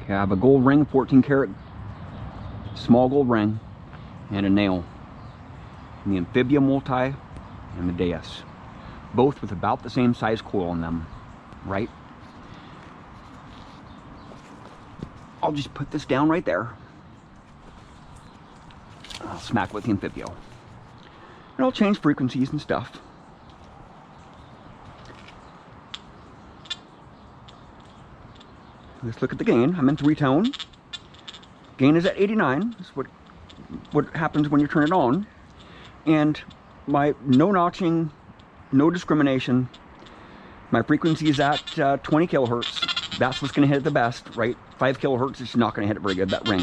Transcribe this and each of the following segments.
Okay, I have a gold ring, 14 karat, small gold ring, and a nail. And the Amphibio multi and the Deus. Both with about the same size coil in them, right? I'll just put this down right there. I'll smack with the Amphibio. And I'll change frequencies and stuff. Let's look at the gain. I'm in 3-tone. Gain is at 89. That's what happens when you turn it on. And my no notching, no discrimination. My frequency is at 20 kilohertz. That's what's going to hit it the best, right? 5 kilohertz is not going to hit it very good, that ring.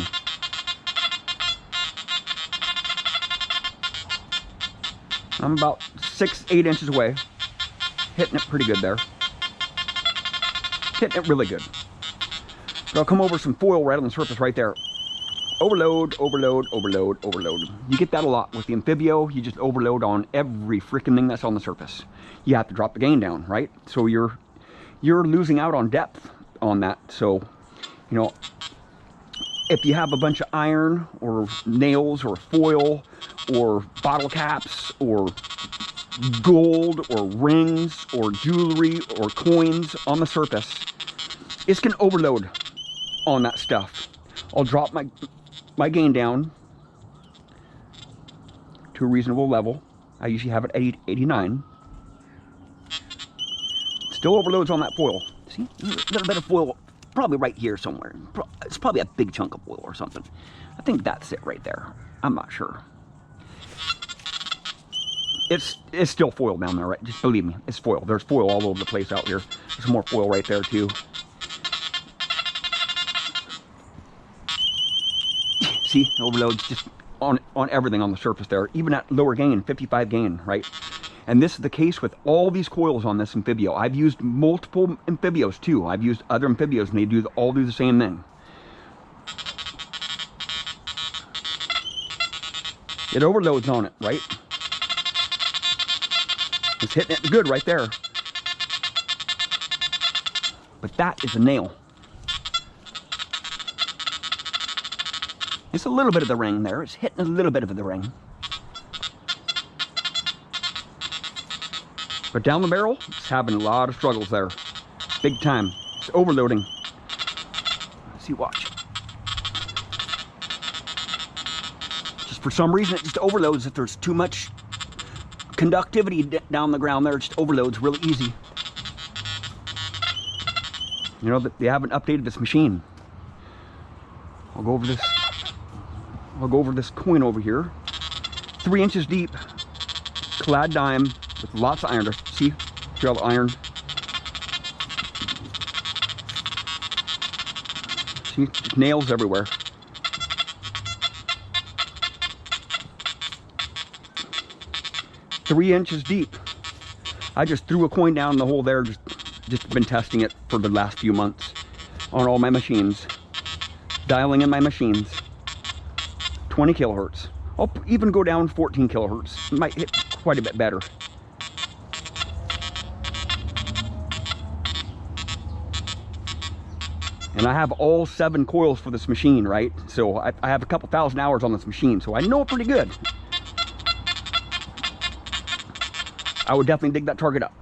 I'm about 6-8 inches away. Hitting it pretty good there. Hitting it really good. But I'll come over some foil right on the surface right there. Overload, overload, overload, overload. You get that a lot with the Amphibio. You just overload on every freaking thing that's on the surface. You have to drop the gain down, right? So you're losing out on depth on that. So, you know, if you have a bunch of iron or nails or foil or bottle caps or gold or rings or jewelry or coins on the surface, it's gonna overload on that stuff. I'll drop my gain down to a reasonable level. I usually have it at 89. It still overloads on that foil. See, a little bit of foil, probably right here somewhere. It's probably a big chunk of foil or something. I think that's it right there. I'm not sure. It's still foil down there, right? Just believe me, it's foil. There's foil all over the place out here. There's more foil right there too. See, overloads just on everything on the surface there, even at lower gain, 55 gain, right? And this is the case with all these coils on this Amphibio. I've used multiple Amphibios too. I've used other Amphibios and they all do the same thing. It overloads on it, right? It's hitting it good right there. But that is a nail. It's a little bit of the ring there. It's hitting a little bit of the ring. But down the barrel, it's having a lot of struggles there. Big time. It's overloading. See, watch. Just for some reason, it just overloads. If there's too much conductivity down the ground there, it just overloads really easy. You know, they haven't updated this machine. I'll go over this coin over here. 3 inches deep, clad dime with lots of iron. See all the iron? See, nails everywhere. Three inches deep. I just threw a coin down in the hole there. Just been testing it for the last few months on all my machines, dialing in my machines. 20 kilohertz. I'll even go down 14 kilohertz. It might hit quite a bit better. And I have all 7 coils for this machine, right? So I have a couple thousand hours on this machine, so I know it pretty good. I would definitely dig that target up,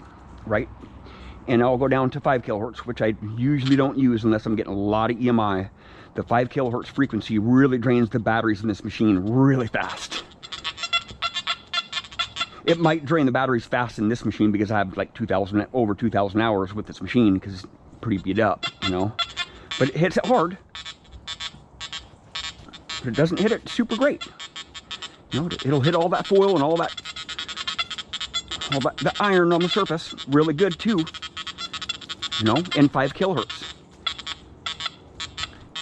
right? And I'll go down to 5 kilohertz, which I usually don't use unless I'm getting a lot of EMI. The 5 kilohertz frequency really drains the batteries in this machine really fast. It might drain the batteries fast in this machine because I have like over 2,000 hours with this machine because it's pretty beat up, you know. But it hits it hard. But it doesn't hit it super great. You know, it'll hit all that foil and all that the iron on the surface really good too. You know, in 5 kilohertz.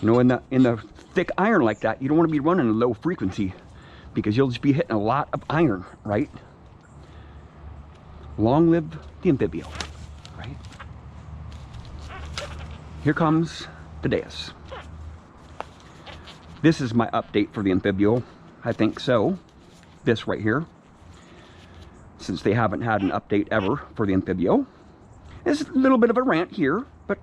You know, in the thick iron like that, you don't want to be running a low frequency because you'll just be hitting a lot of iron, right? Long live the Amphibio, right? Here comes the Deus. This is my update for the Amphibio. I think so. This right here. Since they haven't had an update ever for the Amphibio. It's a little bit of a rant here, but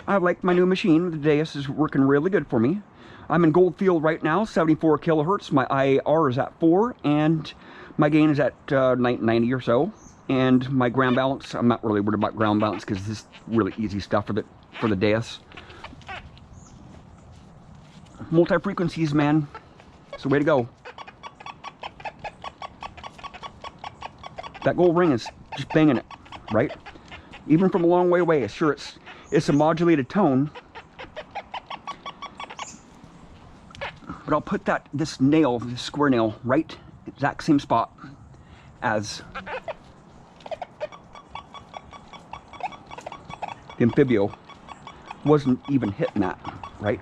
I like my new machine. The Deus is working really good for me. I'm in gold field right now, 74 kilohertz. My IR is at 4, and my gain is at 90 or so. And my ground balance, I'm not really worried about ground balance because this is really easy stuff for the Deus. Multi-frequencies, man. It's the way to go. That gold ring is just banging it, right? Even from a long way away. Sure, it's a modulated tone. But I'll put this square nail, right exact same spot as the Amphibio. Wasn't even hitting that, right?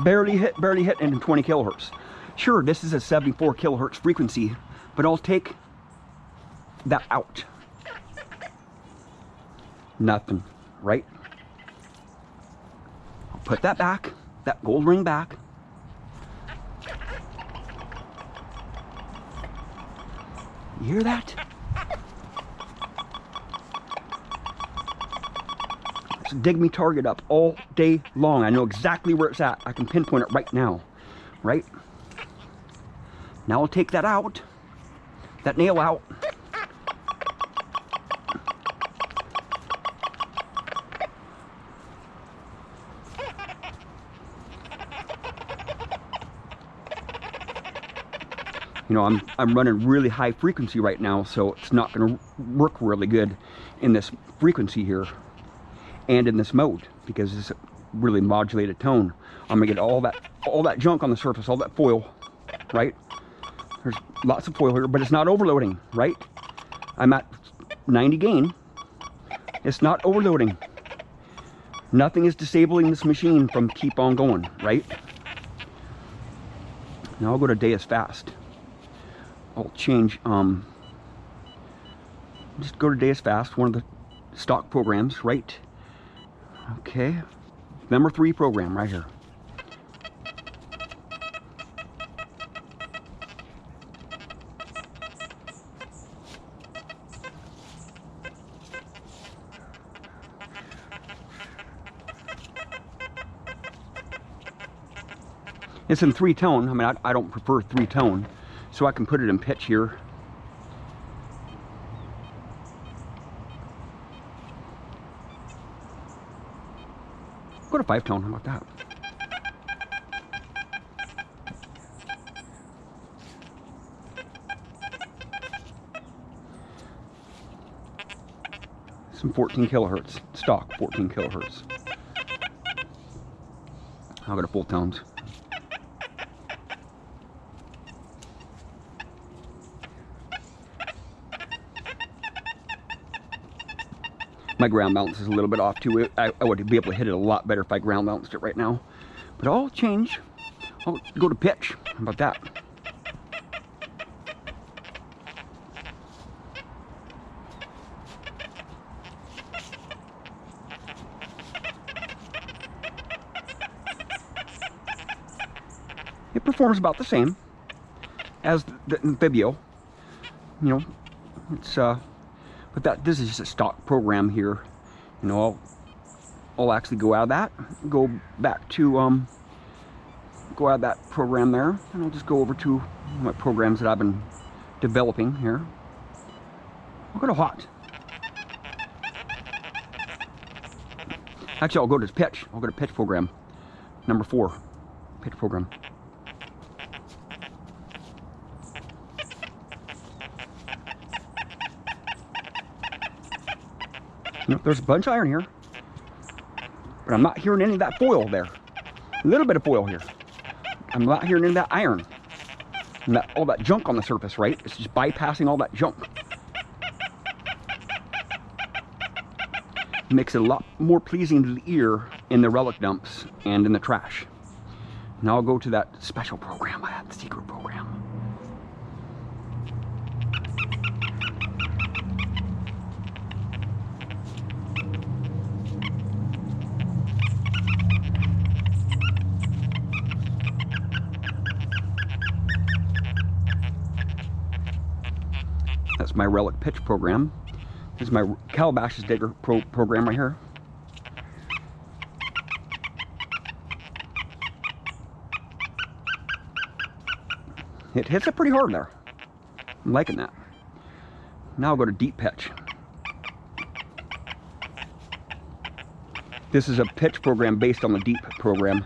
Barely hit into 20 kilohertz. Sure, this is a 74 kilohertz frequency, but I'll take that out. Nothing, right? I'll put that back, that gold ring back. You hear that? It's a dig me target up all day long. I know exactly where it's at. I can pinpoint it right now, right? Now I'll take that out, that nail out. You know, I'm running really high frequency right now, so it's not going to work really good in this frequency here and in this mode because it's a really modulated tone. I'm going to get all that junk on the surface, all that foil, right? There's lots of foil here, but it's not overloading, right? I'm at 90 gain. It's not overloading. Nothing is disabling this machine from keep on going, right? Now I'll go to Deus Fast. I'll change, just go to Deus Fast, one of the stock programs, right? Okay, number 3 program right here. It's in 3-tone. I mean, I don't prefer 3-tone. So I can put it in pitch here. Go to 5-tone, how about that? Some 14 kilohertz, stock 14 kilohertz. I'll go to full tones. My ground balance is a little bit off too. I would be able to hit it a lot better if I ground balanced it right now. But I'll change. I'll go to pitch. How about that? It performs about the same as the Amphibio. You know, it's but this is just a stock program here. You know, I'll actually go out of that, go back to go out of that program there, and I'll just go over to my programs that I've been developing here. I'll go to hot. Actually, I'll go to pitch. I'll go to pitch program, number 4, pitch program. You know, there's a bunch of iron here, but I'm not hearing any of that foil there. A little bit of foil here. I'm not hearing any of that iron. And all that junk on the surface, right? It's just bypassing all that junk. It makes it a lot more pleasing to the ear in the relic dumps and in the trash. Now I'll go to that special program I have, the secret program. That's my relic pitch program. This is my Calabashes digger program right here. It hits it pretty hard there. I'm liking that. Now I'll go to deep pitch. This is a pitch program based on the deep program.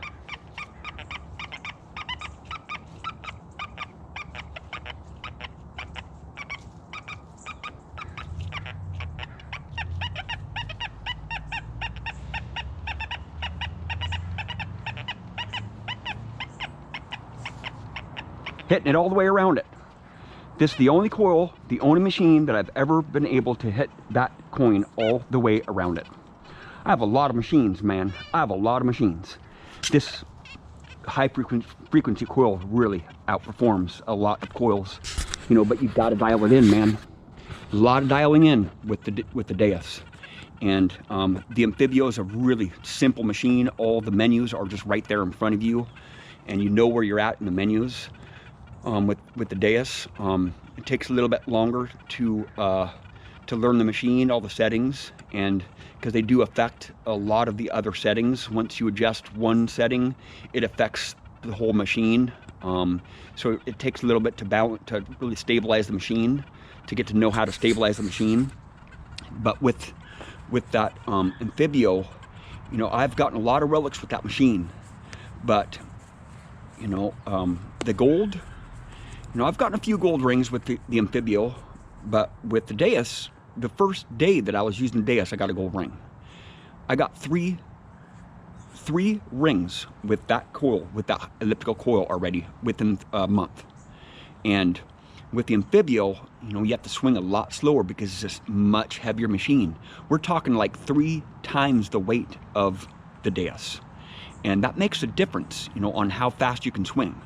Hitting it all the way around it. This is the only coil, the only machine that I've ever been able to hit that coin all the way around it. I have a lot of machines, man. I have a lot of machines. This high frequency coil really outperforms a lot of coils, you know, but you've got to dial it in, man. A lot of dialing in with the Deus. And the Amphibio is a really simple machine. All the menus are just right there in front of you, and you know where you're at in the menus. With the Deus, it takes a little bit longer to learn the machine, all the settings, and because they do affect a lot of the other settings. Once you adjust one setting, it affects the whole machine. So it takes a little bit to really stabilize the machine, to get to know how to stabilize the machine. But with that Amphibio, you know, I've gotten a lot of relics with that machine. But you know, the gold. You know, I've gotten a few gold rings with the Amphibio, but with the Deus, the first day that I was using the Deus, I got a gold ring. I got three rings with that coil, with that elliptical coil already within a month. And with the Amphibio, you know, you have to swing a lot slower because it's just much heavier machine. We're talking like 3 times the weight of the Deus. And that makes a difference, you know, on how fast you can swing.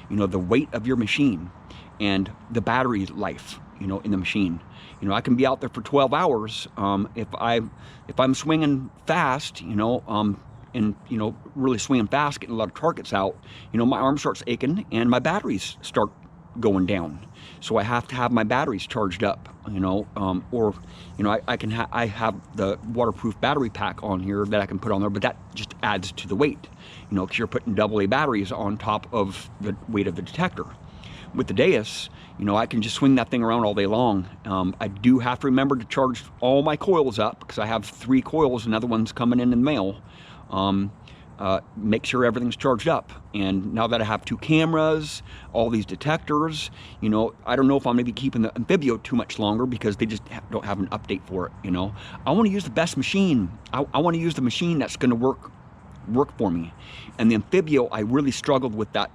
You know, the weight of your machine and the battery life, you know, in the machine. You know, I can be out there for 12 hours if I'm swinging fast, you know, and you know, really swinging fast, getting a lot of targets out. You know, my arm starts aching and my batteries start going down. So I have to have my batteries charged up, you know, or you know, I have the waterproof battery pack on here that I can put on there, but that just adds to the weight, you know, because you're putting AA batteries on top of the weight of the Detector. With the Deus, you know, I can just swing that thing around all day long. I do have to remember to charge all my coils up because I have 3 coils, another one's coming in the mail. Make sure everything's charged up. And now that I have 2 cameras, all these detectors, you know, I don't know if I'm going to be keeping the Amphibio too much longer because they just don't have an update for it, you know. I want to use the best machine. I want to use the machine that's going to work for me. And the Amphibio, I really struggled with that,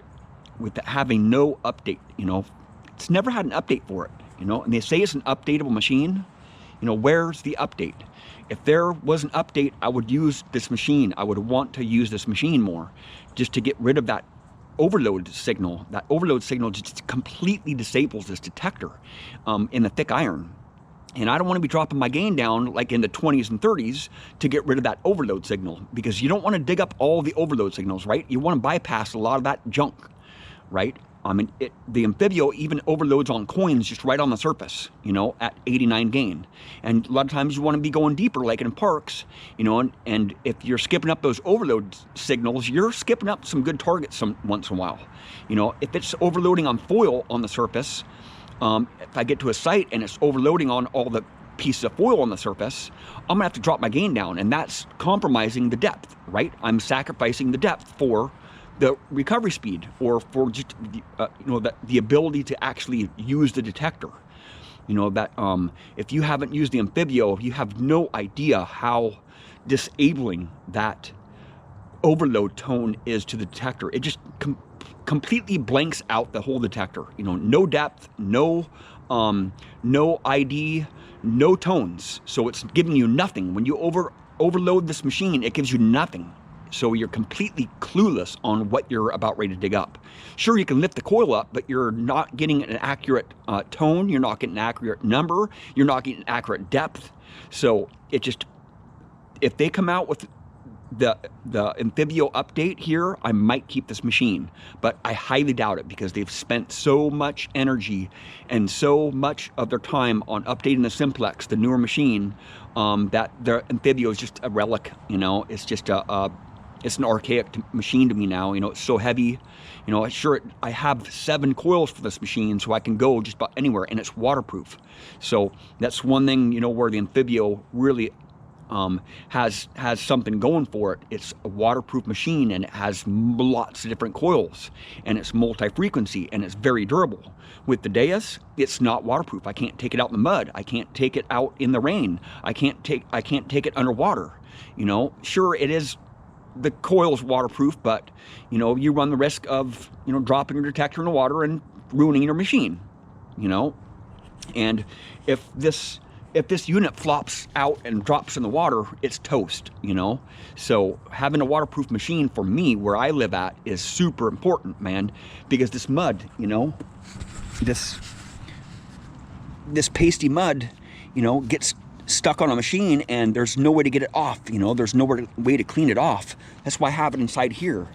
having no update, you know. It's never had an update for it, you know. And they say it's an updatable machine. You know, where's the update? If there was an update, I would use this machine. I would want to use this machine more just to get rid of that overload signal. That overload signal just completely disables this Detector in the thick iron. And I don't want to be dropping my gain down like in the 20s and 30s to get rid of that overload signal, because you don't want to dig up all the overload signals, right? You want to bypass a lot of that junk, right? I mean, the Amphibio even overloads on coins just right on the surface, you know, at 89 gain. And a lot of times you want to be going deeper, like in parks, you know, and if you're skipping up those overload signals, you're skipping up some good targets once in a while. You know, if it's overloading on foil on the surface, if I get to a site and it's overloading on all the pieces of foil on the surface, I'm gonna have to drop my gain down, and that's compromising the depth, right? I'm sacrificing the depth for the recovery speed, or for just you know, the ability to actually use the Detector. You know, that if you haven't used the Amphibio, you have no idea how disabling that overload tone is to the Detector. It just completely blanks out the whole Detector. You know, no depth, no ID, no tones. So it's giving you nothing. When you overload this machine, it gives you nothing. So you're completely clueless on what you're about ready to dig up. Sure, you can lift the coil up, but you're not getting an accurate tone. You're not getting an accurate number. You're not getting accurate depth. So it just, if they come out with the Amphibio update here, I might keep this machine, but I highly doubt it, because they've spent so much energy and so much of their time on updating the Simplex, the newer machine, that their Amphibio is just a relic. You know, it's just it's an archaic machine to me now. You know, it's so heavy. You know, sure, I have 7 coils for this machine, so I can go just about anywhere, and it's waterproof. So that's one thing, you know, where the Amphibio really has something going for it. It's a waterproof machine, and it has lots of different coils, and it's multi-frequency, and it's very durable. With the Deus, it's not waterproof. I can't take it out in the mud. I can't take it out in the rain. I can't take it underwater. You know, sure, it is, the coil's waterproof, but you know, you run the risk of, you know, dropping your detector in the water and ruining your machine, you know. And if this unit flops out and drops in the water, it's toast, you know. So having a waterproof machine for me where I live at is super important, man, because this mud, you know, this pasty mud, you know, gets stuck on a machine, and there's no way to get it off. You know, there's no way to clean it off. That's why I have it inside here.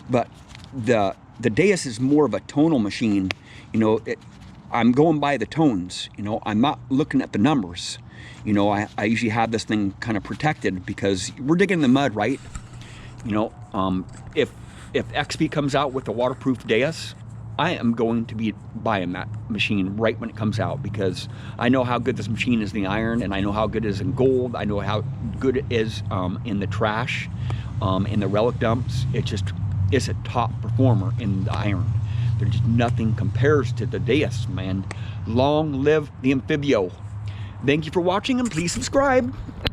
But the Deus is more of a tonal machine. You know, I'm going by the tones. You know, I'm not looking at the numbers. You know, I usually have this thing kind of protected because we're digging in the mud, right? You know, if XP comes out with a waterproof Deus, I am going to be buying that machine right when it comes out, because I know how good this machine is in the iron, and I know how good it is in gold. I know how good it is in the trash, in the relic dumps. It's a top performer in the iron. There's just nothing compares to the Deus, man. Long live the Amphibio. Thank you for watching, and please subscribe.